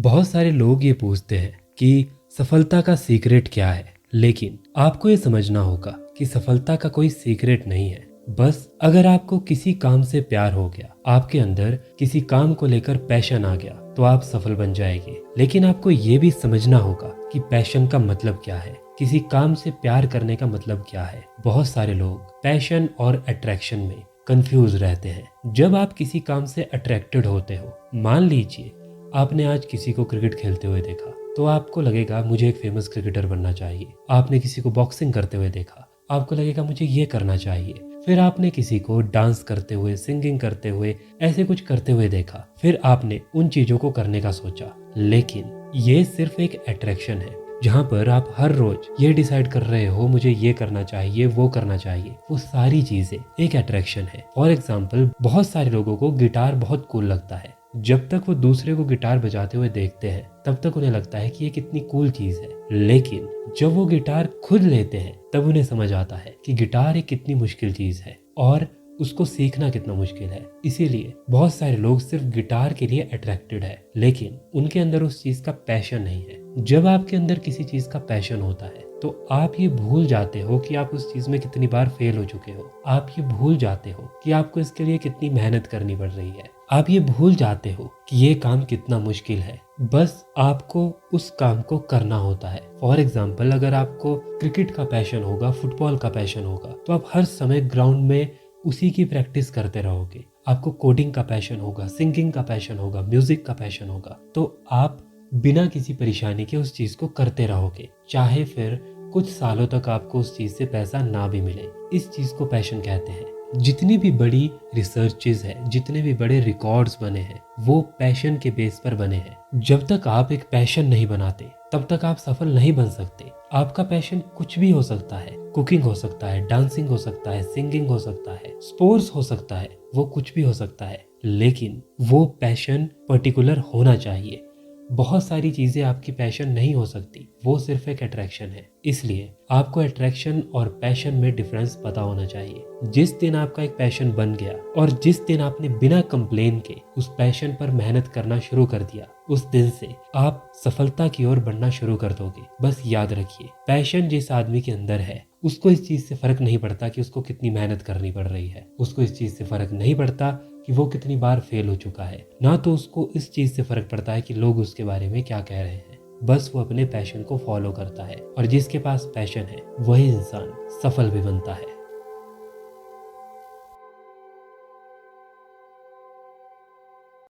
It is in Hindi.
बहुत सारे लोग ये पूछते हैं कि सफलता का सीक्रेट क्या है, लेकिन आपको ये समझना होगा कि सफलता का कोई सीक्रेट नहीं है। बस अगर आपको किसी काम से प्यार हो गया, आपके अंदर किसी काम को लेकर पैशन आ गया, तो आप सफल बन जाएंगे। लेकिन आपको ये भी समझना होगा कि पैशन का मतलब क्या है, किसी काम से प्यार करने का मतलब क्या है। बहुत सारे लोग पैशन और अट्रैक्शन में कंफ्यूज रहते हैं। जब आप किसी काम से अट्रैक्टेड होते हो, मान लीजिए आपने आज किसी को क्रिकेट खेलते हुए देखा, तो आपको लगेगा मुझे एक फेमस क्रिकेटर बनना चाहिए। आपने किसी को बॉक्सिंग करते हुए देखा, आपको लगेगा मुझे ये करना चाहिए। फिर आपने किसी को डांस करते हुए, सिंगिंग करते हुए, ऐसे कुछ करते हुए देखा, फिर आपने उन चीजों को करने का सोचा। लेकिन ये सिर्फ एक अट्रैक्शन है, जहाँ पर आप हर रोज ये डिसाइड कर रहे हो मुझे ये करना चाहिए, वो करना चाहिए। वो सारी चीजें एक अट्रैक्शन है। फॉर एग्जाम्पल, बहुत सारे लोगों को गिटार बहुत कूल लगता है। जब तक वो दूसरे को गिटार बजाते हुए देखते हैं, तब तक उन्हें लगता है कि ये कितनी कूल चीज है। लेकिन जब वो गिटार खुद लेते हैं, तब उन्हें समझ आता है कि गिटार एक कितनी मुश्किल चीज है और उसको सीखना कितना मुश्किल है। इसीलिए बहुत सारे लोग सिर्फ गिटार के लिए अट्रैक्टेड है, लेकिन उनके अंदर उस चीज का पैशन नहीं है। जब आपके अंदर किसी चीज का पैशन होता है, तो आप ये भूल जाते हो कि आप उस चीज में कितनी बार फेल हो चुके हो। आप ये भूल जाते हो कि आपको इसके लिए कितनी मेहनत करनी पड़ रही है। आप ये भूल जाते हो कि ये काम कितना मुश्किल है। बस आपको उस काम को करना होता है। फॉर एग्जाम्पल, अगर आपको क्रिकेट का पैशन होगा, फुटबॉल का पैशन होगा, तो आप हर समय ग्राउंड में उसी की प्रैक्टिस करते रहोगे। आपको कोडिंग का पैशन होगा, सिंगिंग का पैशन होगा, म्यूजिक का पैशन होगा, तो आप बिना किसी परेशानी के उस चीज को करते रहोगे, चाहे फिर कुछ सालों तक आपको उस चीज से पैसा ना भी मिले। इस चीज को पैशन कहते हैं। जितनी भी बड़ी रिसर्चेज है, जितने भी बड़े रिकॉर्ड्स बने हैं, वो पैशन के बेस पर बने हैं। जब तक आप एक पैशन नहीं बनाते, तब तक आप सफल नहीं बन सकते। आपका पैशन कुछ भी हो सकता है। कुकिंग हो सकता है, डांसिंग हो सकता है, सिंगिंग हो सकता है, स्पोर्ट्स हो सकता है, वो कुछ भी हो सकता है। लेकिन वो पैशन पर्टिकुलर होना चाहिए। बहुत सारी चीजें आपकी पैशन नहीं हो सकती, वो सिर्फ एक अट्रैक्शन है। इसलिए आपको अट्रैक्शन और पैशन में डिफरेंस पता होना चाहिए। जिस दिन आपका एक पैशन बन गया और जिस दिन आपने बिना कंप्लेन के उस पैशन पर मेहनत करना शुरू कर दिया, उस दिन से आप सफलता की ओर बढ़ना शुरू कर दोगे। बस याद रखिए, पैशन जिस आदमी के अंदर है, उसको इस चीज से फर्क नहीं पड़ता कि उसको कितनी मेहनत करनी पड़ रही है। उसको इस चीज से फर्क नहीं पड़ता कि वो कितनी बार फेल हो चुका है। ना तो उसको इस चीज से फर्क पड़ता है कि लोग उसके बारे में क्या कह रहे हैं। बस वो अपने पैशन को फॉलो करता है, और जिसके पास पैशन है वही इंसान सफल भी बनता है।